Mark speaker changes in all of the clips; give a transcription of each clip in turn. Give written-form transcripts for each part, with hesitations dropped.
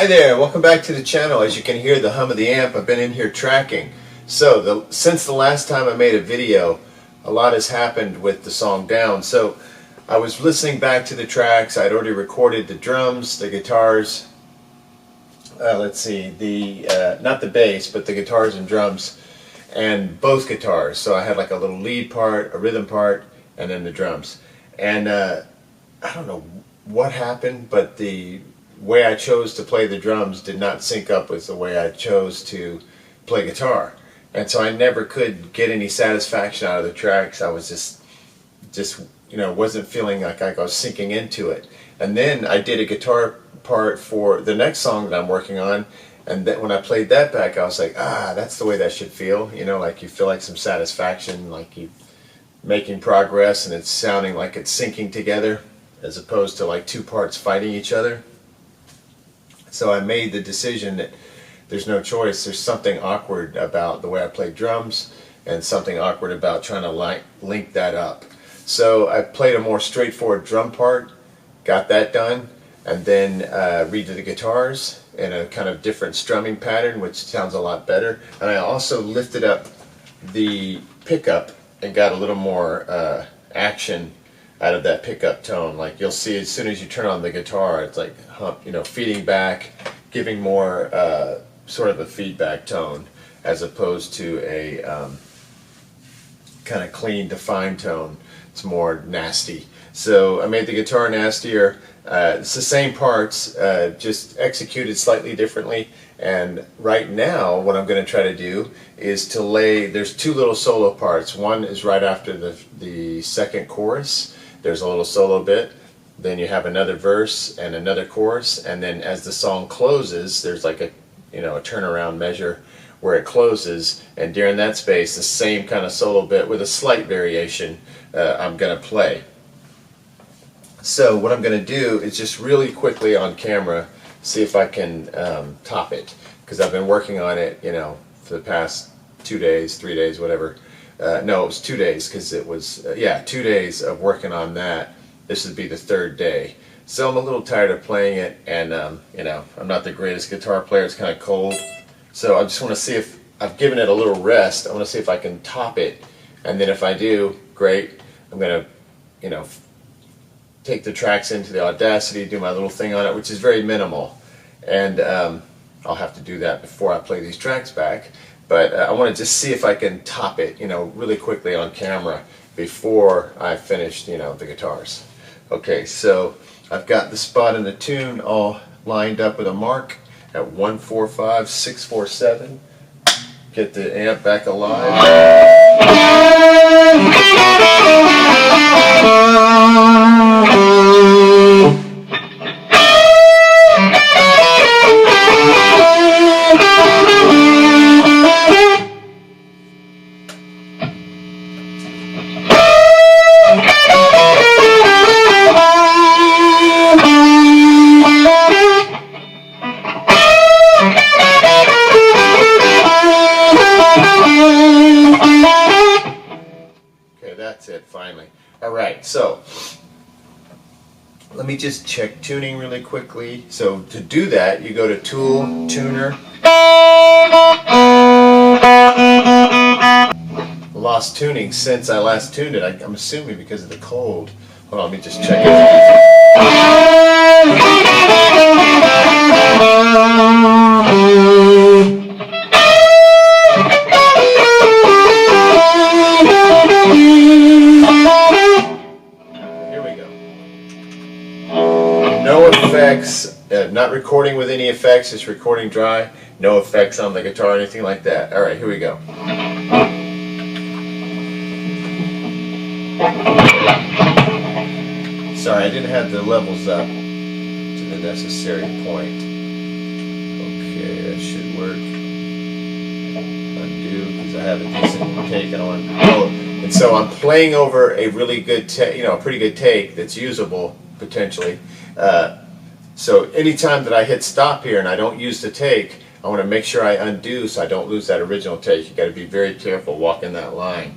Speaker 1: Hi there, welcome back to the channel. As you can hear the hum of the amp, I've been in here tracking. So since the last time I made a video, a lot has happened with the song Down. So I was listening back to the tracks. I'd already recorded the drums, the guitars, let's see, not the bass, but the guitars and drums, and both guitars. So I had like a little lead part, a rhythm part, and then the drums. And I don't know what happened, but the way I chose to play the drums did not sync up with the way I chose to play guitar, and so I never could get any satisfaction out of the tracks. I was just wasn't feeling like I was sinking into it. And then I did a guitar part for the next song that I'm working on, and then when I played that back, I was like, that's the way that should feel. Like you feel like some satisfaction, like you making progress, and it's sounding like it's syncing together, as opposed to like two parts fighting each other. So I made the decision that there's no choice. There's something awkward about the way I play drums, and something awkward about trying to link that up. So I played a more straightforward drum part, got that done, and then redid the guitars in a kind of different strumming pattern, which sounds a lot better. And I also lifted up the pickup and got a little more action out of that pickup tone. Like you'll see as soon as you turn on the guitar, it's like feeding back, giving more sort of a feedback tone, as opposed to a kind of clean, defined tone. It's more nasty. So I made the guitar nastier. It's the same parts, just executed slightly differently. And right now, what I'm going to try to do is to lay. There's two little solo parts. One is right after the second chorus. There's a little solo bit, then you have another verse and another chorus, and then as the song closes, there's like a turnaround measure where it closes, and during that space, the same kind of solo bit with a slight variation I'm going to play. So what I'm going to do is just really quickly on camera see if I can top it, because I've been working on it for the past 2 days, 3 days, whatever. No, it was 2 days, because it was 2 days of working on that. This would be the third day, so I'm a little tired of playing it, and I'm not the greatest guitar player. It's kind of cold, so I just want to see if I've given it a little rest. I want to see if I can top it, and then if I do, great. I'm gonna take the tracks into the Audacity, do my little thing on it, which is very minimal, and I'll have to do that before I play these tracks back. But I want to just see if I can top it, really quickly on camera before I finish, the guitars. Okay, so I've got the spot and the tune all lined up with a mark at 145-647. Get the amp back alive. That's it, finally. Alright, so let me just check tuning really quickly. So to do that, you go to Tool, Tuner. Lost tuning since I last tuned it. I'm assuming because of the cold. Hold on, let me just check it. No effects, not recording with any effects, just recording dry. No effects on the guitar or anything like that. Alright, here we go. Sorry, I didn't have the levels up to the necessary point. Okay, that should work. Undo, because I have a decent take on. And so I'm playing over a really good take, a pretty good take that's usable, potentially. So anytime that I hit stop here and I don't use the take, I want to make sure I undo so I don't lose that original take. You got to be very careful walking that line.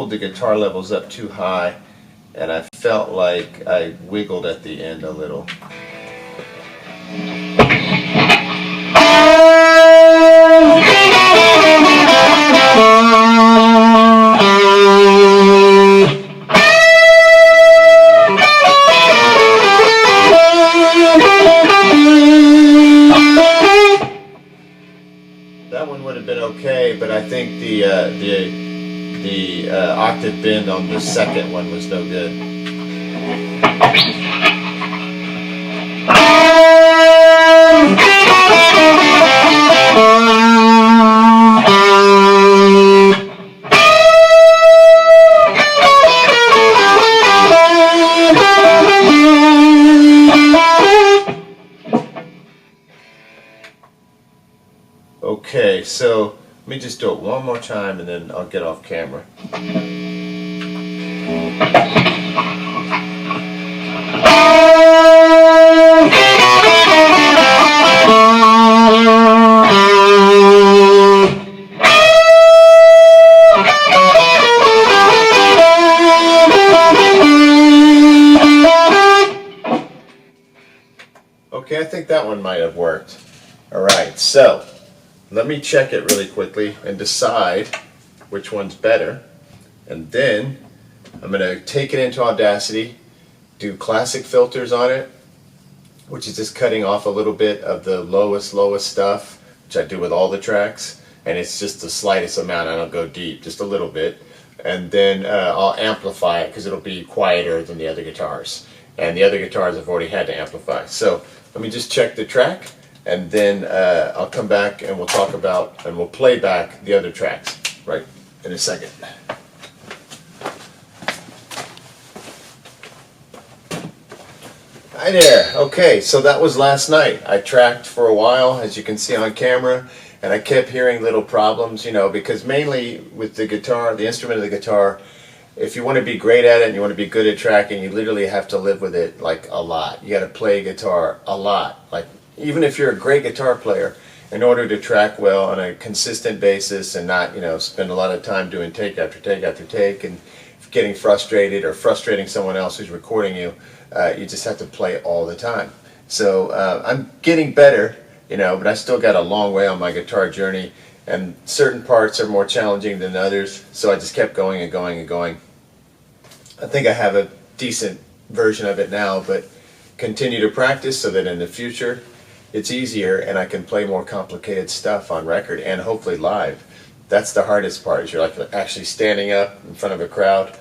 Speaker 1: pulled the guitar levels up too high, and I felt like I wiggled at the end a little. That one would have been okay, but I think the octave bend on the second one was no good. Okay, so let me just do it one more time and then I'll get off camera. Okay, I think that one might have worked. Alright, so let me check it really quickly and decide which one's better. And then I'm going to take it into Audacity, do classic filters on it, which is just cutting off a little bit of the lowest stuff, which I do with all the tracks. And it's just the slightest amount, I don't go deep, just a little bit. And then I'll amplify it because it'll be quieter than the other guitars. And the other guitars I've already had to amplify. So let me just check the track. And then I'll come back and we'll talk about, and we'll play back the other tracks, right, in a second. Hi there. Okay, so that was last night. I tracked for a while, as you can see on camera, and I kept hearing little problems, you know, because mainly with the guitar, the instrument of the guitar, if you want to be great at it and you want to be good at tracking, you literally have to live with it like a lot. You got to play guitar a lot, like. Even if you're a great guitar player, in order to track well on a consistent basis and not, you know, spend a lot of time doing take after take after take and getting frustrated or frustrating someone else who's recording you, you just have to play all the time. So I'm getting better, you know, but I still got a long way on my guitar journey, and certain parts are more challenging than others, so I just kept going and going and going. I think I have a decent version of it now, but continue to practice so that in the future it's easier and I can play more complicated stuff on record and hopefully live. That's the hardest part, is you're like actually standing up in front of a crowd,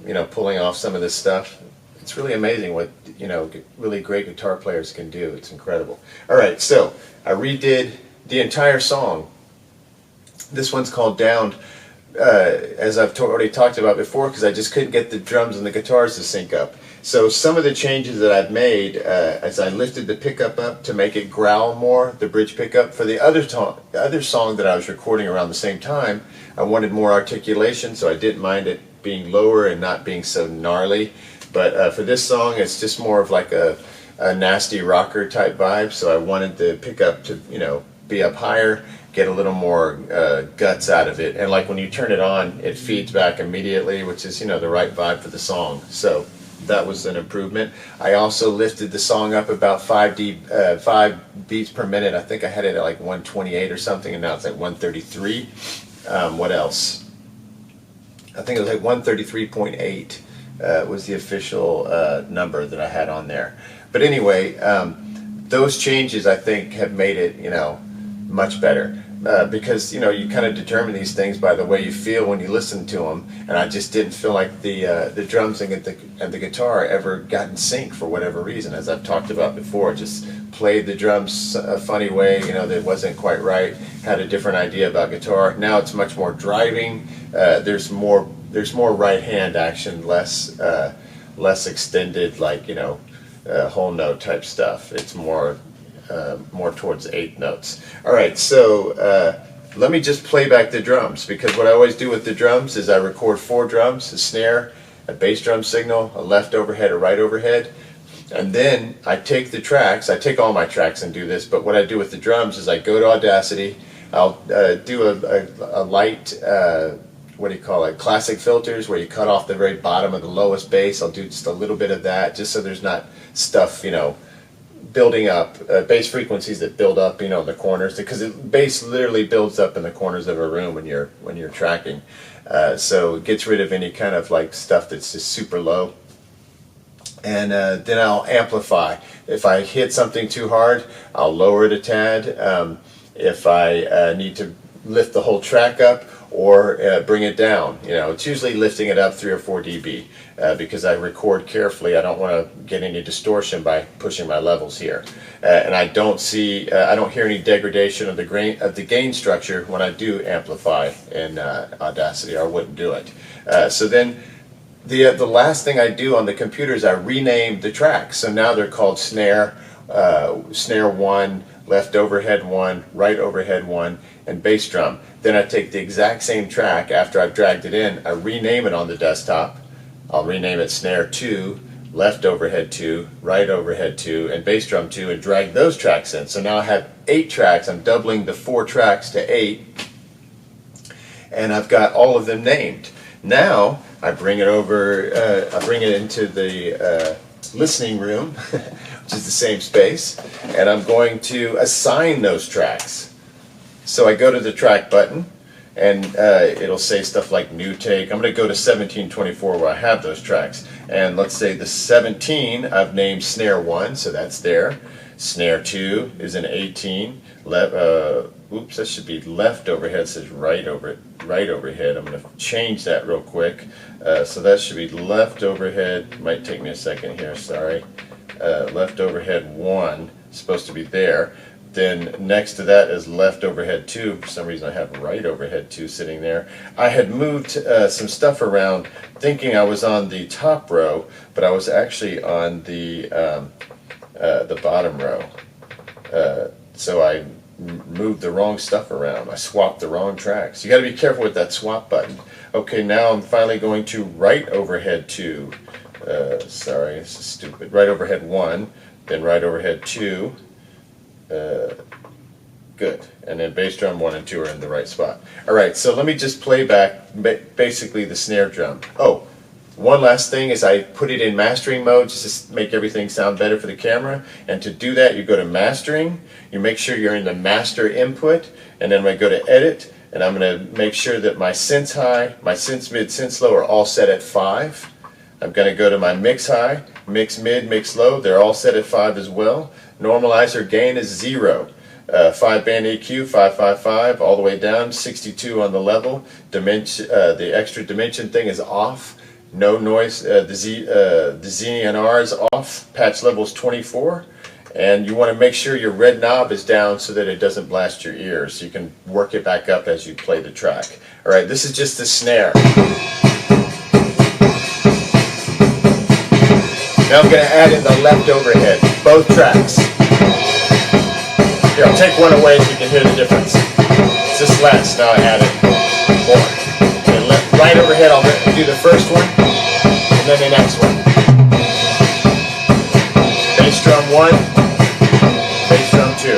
Speaker 1: you know, pulling off some of this stuff. It's really amazing what, you know, really great guitar players can do. It's incredible. Alright, so I redid the entire song. This one's called Down, as I've already talked about before, because I just couldn't get the drums and the guitars to sync up. So some of the changes that I've made, as I lifted the pickup up to make it growl more, the bridge pickup, for the other song that I was recording around the same time, I wanted more articulation, so I didn't mind it being lower and not being so gnarly. But for this song, it's just more of like a nasty rocker type vibe, so I wanted the pickup to, you know, be up higher, get a little more guts out of it. And like when you turn it on, it feeds back immediately, which is, you know, the right vibe for the song. So that was an improvement. I also lifted the song up about 5 beats per minute. I think I had it at like 128 or something, and now it's at 133. What else? I think it was like 133.8 was the official number that I had on there. But anyway, those changes I think have made it, you know, much better. Because, you know, you kind of determine these things by the way you feel when you listen to them, and I just didn't feel like the drums and the guitar ever got in sync for whatever reason. As I've talked about before, just played the drums a funny way, you know, that wasn't quite right, had a different idea about guitar. Now it's much more driving, there's more right hand action, less extended, like, you know, whole note type stuff. It's more towards 8 notes. Alright, so let me just play back the drums, because what I always do with the drums is I record 4 drums, a snare, a bass drum signal, a left overhead, a right overhead, and then I take the tracks, I take all my tracks and do this, but what I do with the drums is I go to Audacity, I'll do a light what do you call it, classic filters, where you cut off the very bottom of the lowest bass. I'll do just a little bit of that, just so there's not stuff, you know, building up, bass frequencies that build up, you know, in the corners, because bass literally builds up in the corners of a room when you're tracking. So it gets rid of any kind of like stuff that's just super low. And then I'll amplify. If I hit something too hard, I'll lower it a tad. If I need to lift the whole track up or bring it down, you know, it's usually lifting it up 3 or 4 dB because I record carefully. I don't want to get any distortion by pushing my levels here, and I don't hear any degradation of the gain structure when I do amplify in Audacity, or I wouldn't do it. So then the last thing I do on the computer is I rename the tracks. So now they're called snare 1, left overhead 1, right overhead 1, and bass drum. Then I take the exact same track after I've dragged it in, I rename it on the desktop. I'll rename it snare 2, left overhead 2, right overhead 2, and bass drum 2, and drag those tracks in. So now I have 8 tracks. I'm doubling the 4 tracks to 8, and I've got all of them named. Now I bring it over, I bring it into the listening room, which is the same space, and I'm going to assign those tracks. So I go to the track button, and it'll say stuff like new take. I'm going to go to 1724 where I have those tracks, and let's say the 17 I've named snare 1, so that's there. Snare 2 is an 18. Oops, that should be left overhead. It says right overhead. I'm going to change that real quick. So that should be left overhead. Might take me a second here, sorry. Left overhead 1, supposed to be there. Then next to that is left overhead 2. For some reason I have right overhead 2 sitting there. I had moved some stuff around thinking I was on the top row, but I was actually on the bottom row. So I moved the wrong stuff around. I swapped the wrong tracks. You got to be careful with that swap button. Okay, now I'm finally going to right overhead 2. Sorry, this is stupid. Right overhead 1, then right overhead 2. Good. And then bass drum 1 and 2 are in the right spot. Alright, so let me just play back basically the snare drum. Oh, one last thing is I put it in mastering mode just to make everything sound better for the camera. And to do that, you go to mastering, you make sure you're in the master input, and then I go to edit, and I'm going to make sure that my synth high, my synth mid, synth low are all set at 5. I'm going to go to my mix high, mix mid, mix low. They're all set at 5 as well. Normalizer gain is 0. 5-band EQ, 555, all the way down, 62 on the level. Dimension, the extra dimension thing is off. No noise. The ZNR is off. Patch level is 24. And you want to make sure your red knob is down so that it doesn't blast your ears. So you can work it back up as you play the track. All right, this is just the snare. Now I'm going to add in the left overhead, both tracks. Here, I'll take one away so you can hear the difference. It's just less, now I add it more. Okay, right overhead, I'll do the first one, and then the next one. Bass drum 1, bass drum 2.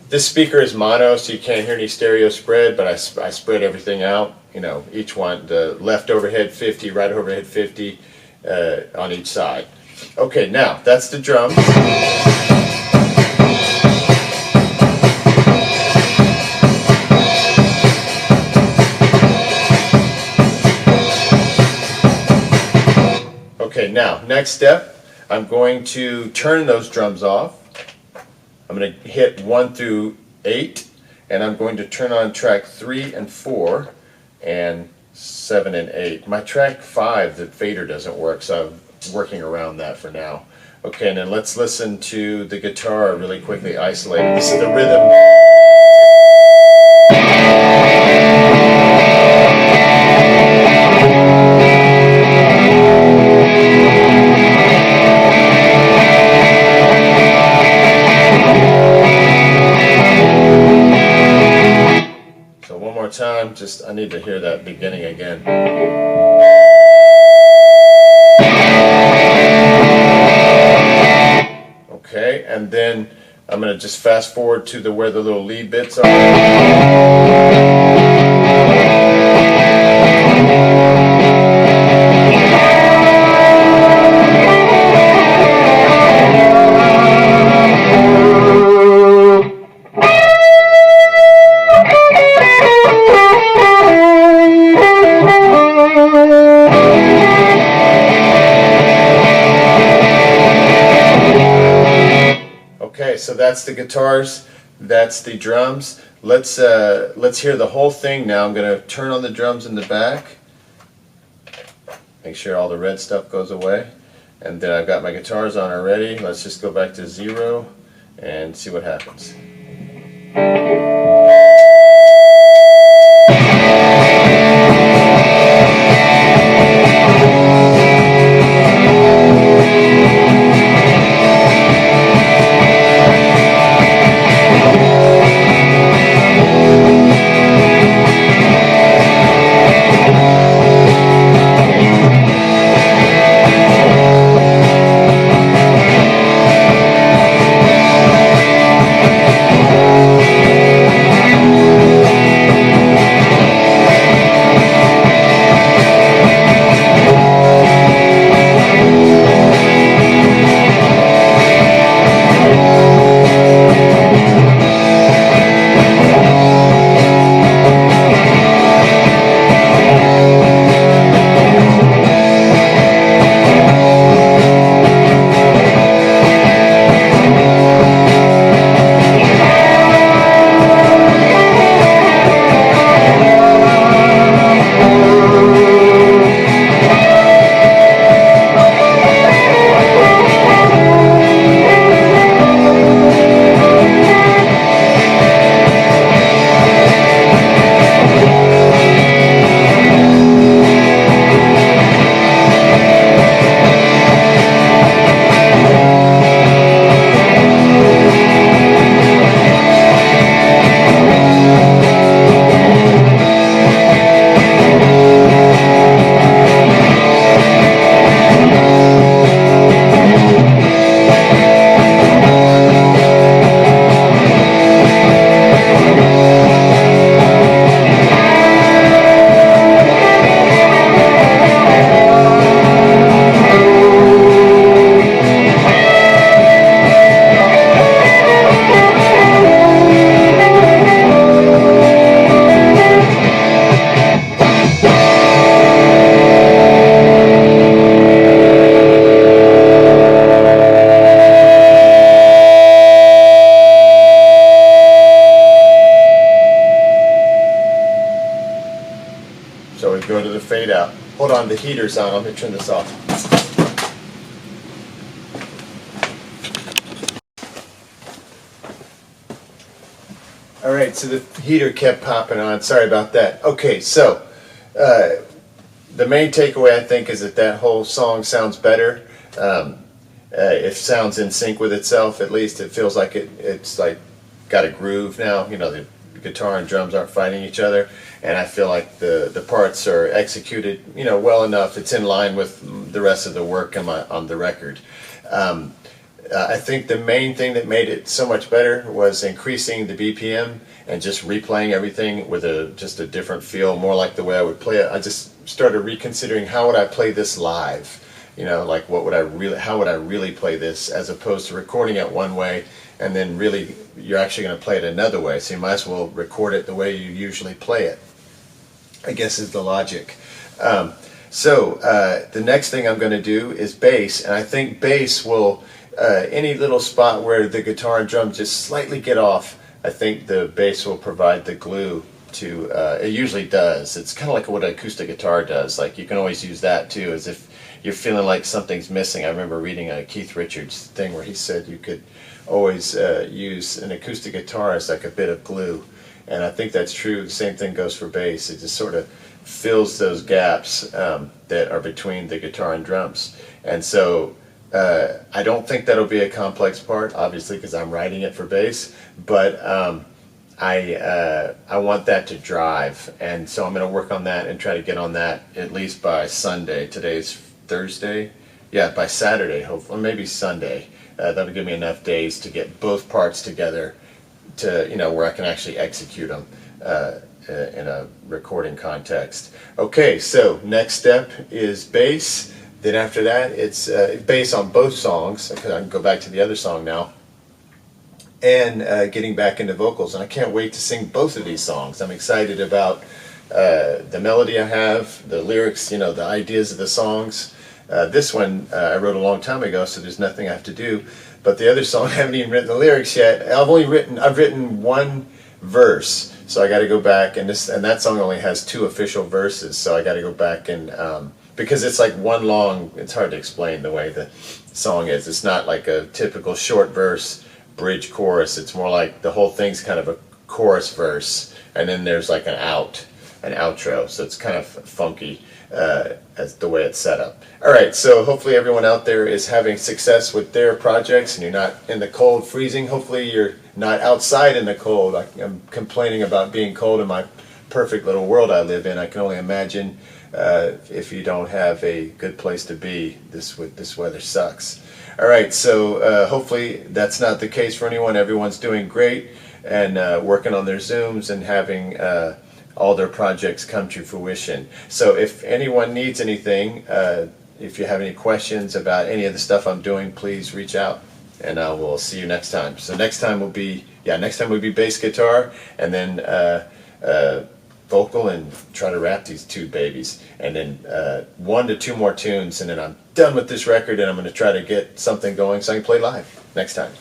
Speaker 1: This speaker is mono, so you can't hear any stereo spread, but I spread everything out. You know, each one, the left overhead 50, right overhead 50 on each side. Okay, now that's the drums. Okay, now next step, I'm going to turn those drums off. I'm going to hit 1 through 8, and I'm going to turn on track 3 and 4. And 7 and 8. My track 5, the fader doesn't work, so I'm working around that for now. Okay, and then let's listen to the guitar really quickly isolated. This is the rhythm. So one more time, just I need to hear that beginning again. Okay, and then I'm going to just fast forward to where the little lead bits are. Okay, so that's the guitars, that's the drums. Let's hear the whole thing now. I'm going to turn on the drums in the back. Make sure all the red stuff goes away. And then I've got my guitars on already. Let's just go back to 0 and see what happens. So we go to the fade out. Hold on, the heater's on. Let me turn this off. Alright, so the heater kept popping on. Sorry about that. Okay, so the main takeaway I think is that that whole song sounds better. It sounds in sync with itself. At least it feels like it's like got a groove now. You know, the guitar and drums aren't fighting each other, and I feel like the parts are executed, you know, well enough. It's in line with the rest of the work on the record. I think the main thing that made it so much better was increasing the BPM and just replaying everything with just a different feel, more like the way I would play it. I just started reconsidering, how would I play this live? You know, like how would I really play this, as opposed to recording it one way and then really you're actually going to play it another way. So you might as well record it the way you usually play it, I guess is the logic. The next thing I'm going to do is bass, and I think bass will, any little spot where the guitar and drum just slightly get off, I think the bass will provide the glue to, it usually does. It's kind of like what an acoustic guitar does. Like, you can always use that too, as if you're feeling like something's missing. I remember reading a Keith Richards thing where he said you could always use an acoustic guitar as like a bit of glue, and I think that's true. The same thing goes for bass. It just sort of fills those gaps that are between the guitar and drums. And so I don't think that'll be a complex part, obviously, because I'm writing it for bass, but I want that to drive, and so I'm going to work on that and try to get on that at least by Sunday. Today's Thursday. Yeah, by Saturday, hopefully, maybe Sunday. That'll give me enough days to get both parts together to, you know, where I can actually execute them. in a recording context. Okay, so next step is bass. Then after that, it's bass on both songs. I can go back to the other song now. And getting back into vocals. And I can't wait to sing both of these songs. I'm excited about the melody I have, the lyrics, the ideas of the songs. This one I wrote a long time ago, so there's nothing I have to do. But the other song, I haven't even written the lyrics yet. I've written one verse, so I got to go back, and that song only has 2 official verses, so I got to go back and because it's like one long. It's hard to explain the way the song is. It's not like a typical short verse, bridge, chorus. It's more like the whole thing's kind of a chorus verse, and then there's like an outro. So it's kind of funky as the way it's set up. All right, so hopefully everyone out there is having success with their projects, and you're not in the cold, freezing. Hopefully you're not outside in the cold. I'm complaining about being cold in my perfect little world I live in. I can only imagine if you don't have a good place to be. This weather sucks. All right, so hopefully that's not the case for anyone. Everyone's doing great and working on their Zooms and having all their projects come to fruition. So if anyone needs anything, if you have any questions about any of the stuff I'm doing, please reach out, and I will see you next time. So next time will be bass guitar, and then vocal, and try to rap these 2 babies, and then 1 to 2 more tunes, and then I'm done with this record, and I'm going to try to get something going so I can play live next time.